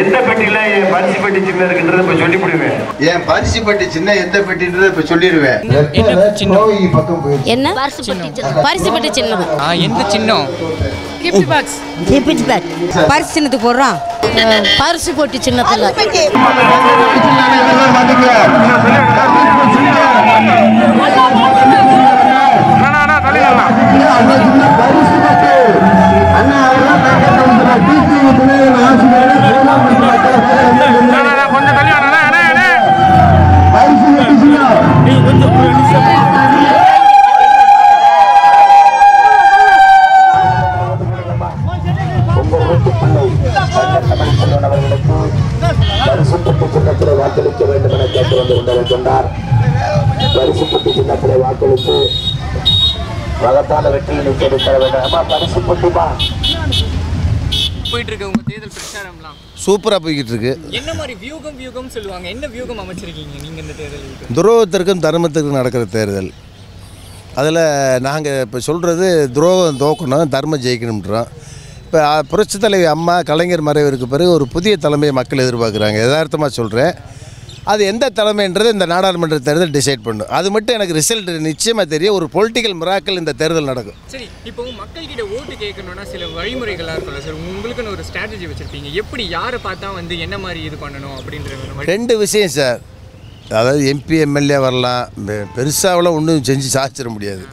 எந்த பெட்டியில என் பரிசு பெட்டி சின்ன இருக்குன்றத இப்ப சொல்லி விடுவேன். என் பரிசு பெட்டி சின்ன எந்த பெட்டின்றத இப்ப சொல்லிடுவேன். என்ன பரிசு பெட்டி சின்னது? எந்த சின்னம்? Gift box. பரிசு சின்னத்துக்கு போடுறான். பரிசு பெட்டி சின்னத்துல வாக்களிக்க வேண்டும் என கேட்டுக்கொண்டிருந்தார். பரிசு பெட்டி சின்னத்திலே வாக்களித்து மகத்தான வெற்றியை நிச்சயம் தர வேண்டும். பரிசு பெட்டிமா போயிட்டு இருக்கு உங்க தேர்தல் பிரச்சாரம்லாம் சூப்பரா போய்கிட்டு இருக்கு. என்ன மாதிரி வியூகம் சொல்லுவாங்க? என்ன வியூகம் அமைச்சிருக்கீங்க நீங்க இந்த தேர்தலுக்கு? துரோகத்திற்கும் தர்மத்திற்கும் நடக்கிற தேர்தல். அதில் நாங்கள் இப்போ சொல்கிறது துரோகம் தோக்கணும், தர்மம் ஜெயிக்கணும்ன்றோம். இப்போ புரட்சித் தலைவி அம்மா கலைஞர் மறைவிற்கு பிறகு ஒரு புதிய தலைமையை மக்கள் எதிர்பார்க்குறாங்க. யதார்த்தமாக சொல்கிறேன். அது எந்த தலைமைன்றது இந்த நாடாளுமன்ற தேர்தல் டிசைட் பண்ணும். அது மட்டும் எனக்கு ரிசல்ட் நிச்சயமாக தெரியும். ஒரு பொலிட்டிக்கல் மிராக்கல் இந்த தேர்தல் நடக்கும். சரி, இப்போ மக்கள்கிட்ட ஓட்டு கேட்கணும்னா சில வழிமுறைகளாக இருக்குல்ல சார்? உங்களுக்குன்னு ஒரு ஸ்ட்ராட்டஜி வச்சுருப்பீங்க. எப்படி யாரை பார்த்தா என்ன மாதிரி இது பண்ணணும் அப்படின்ற ரெண்டு விஷயம் சார். அதாவது எம்பி எம்எல்ஏ வரலாம், பெருசாகலாம் ஒன்றும் செஞ்சு சாதிச்சிட முடியாது.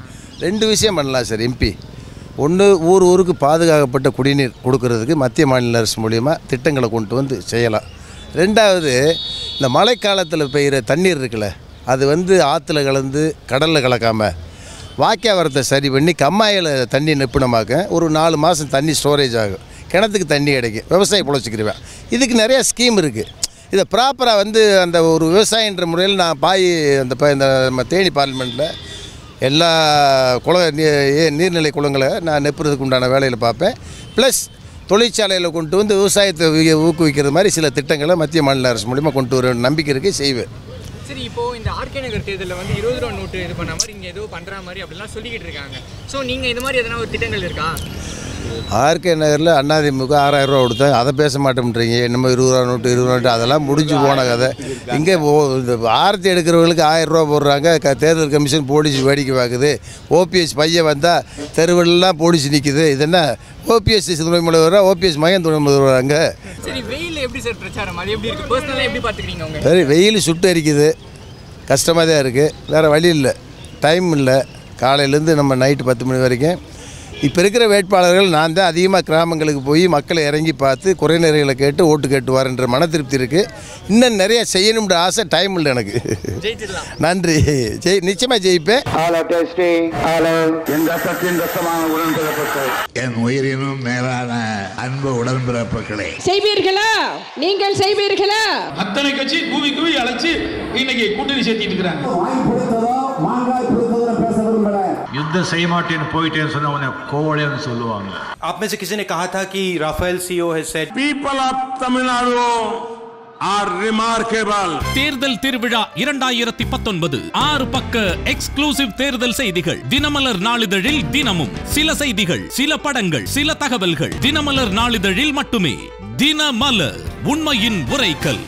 ரெண்டு விஷயம் பண்ணலாம் சார். எம்பி ஒன்று, ஊருக்கு பாதுகாக்கப்பட்ட குடிநீர் கொடுக்கறதுக்கு மத்திய மாநில அரசு மூலிமா திட்டங்களை கொண்டு வந்து செய்யலாம். ரெண்டாவது, இந்த மழைக்காலத்தில் பெய்கிற தண்ணீர் இருக்குல்ல, அது ஆற்றுல கலந்து கடலில் கலக்காமல் வாய்க்காவரத்தை சரி பண்ணி கம்மாயில் தண்ணி நிப்புணமாக்க ஒரு 4 மாதம் தண்ணி ஸ்டோரேஜ் ஆகும். கிணத்துக்கு தண்ணி கிடைக்கும், விவசாயம் பிழைச்சிக்கிருவேன். இதுக்கு நிறையா ஸ்கீம் இருக்குது. இதை ப்ராப்பராக அந்த ஒரு விவசாயின்ற முறையில் நான் இந்த நம்ம தேனி பார்லிமெண்ட்டில் எல்லா நீர்நிலை குளங்களை நான் நெப்புறதுக்கு உண்டான வேலையில் பார்ப்பேன். ப்ளஸ் தொழிற்சாலையில் கொண்டு வந்து விவசாயத்தை ஊக்குவிக்கிறது மாதிரி சில திட்டங்களை மத்திய மாநில அரசு மூலிமா கொண்டு வர நம்பிக்கை இருக்குது, செய்வேன். சரி, இப்போது இந்த ஆர்கே நகர் தேர்தலில் 20 ரூபா நோட்டு இது பண்ண மாதிரி இங்கே ஏதோ பண்ணுற மாதிரி அப்படிலாம் சொல்லிக்கிட்டு இருக்காங்க. ஸோ நீங்கள் இது மாதிரி எதனா ஒரு திட்டங்கள் இருக்கா? ஆர்கே நகரில் அதிமுக 6000 ரூபா கொடுத்தேன், அதை பேச மாட்டேன்றீங்க. என்னமோ 20 ரூபா நோட்டு அதெல்லாம் முடிஞ்சு போன கதை. இங்கே இந்த ஆரத்தி எடுக்கிறவங்களுக்கு 1000 ரூபா போடுறாங்க. தேர்தல் கமிஷன் போலீஸ் வேடிக்கை பார்க்குது. ஓபிஎஸ் பையன் வந்தால் தெருவெல்லாம் போலீஸ் நிற்குது. இது என்ன ஓபிஎஸ் துணை முதல்வரா, ஓபிஎஸ் மகன் துணை முதல்வராங்க? சரி, வெயில் எப்படி சார் பிரச்சாரம்? அது எப்படி இருக்குது? பர்சனலாக எப்படி பார்த்துக்கிறீங்க? சரி, வெயில் சுட்டு அரிக்குது, கஷ்டமாக தான் இருக்குது. வேறு வழி இல்லை, டைம் இல்லை. காலையிலேருந்து நம்ம நைட்டு 10 மணி வரைக்கும். இப்போ இருக்கிற வேட்பாளர்கள் நான் தான் அதிகமாக கிராமங்களுக்கு போய் மக்களை இறங்கி பார்த்து குறைநிறைகளை கேட்டு ஓட்டு கேட்டு வரேன்ற மன திருப்தி இருக்குது. இன்னும் நிறைய செய்யணும்ன்ற ஆசை, டைம் இல்லை எனக்கு. நன்றி, நிச்சயமாக ஜெயிப்பேன். என் உயிரினும் மேலான அன்பு உடன்பிறப்புகளே, செய்வீர்களா? நீங்கள் செய்வீர்களா? அத்தனை கட்சி கூவி கூவி அழைச்சு இன்னைக்கு கூட்டணி சேர்த்திட்டு இருக்கிறாங்க. युद्ध செய்ய மாட்டேன்னு போயிட்டேன்னு சொன்னா உன்னை கோவலைன்னு சொல்லுவாங்க. आप में से किसी ने कहा था कि Rafale CEO has said people of Tamil Nadu are remarkable. தேர்தல் திருவிழா 2019 6 பக்க எக்ஸ்க்ளூசிவ் தேர்தல் செய்திகள். தினமலர் நாளிதழில் தினமும் சில செய்திகள், சில படங்கள், சில தகவல்கள். தினமலர் நாளிதழில் மட்டுமே. தினமலர், உண்மையின் உரைக்கல்.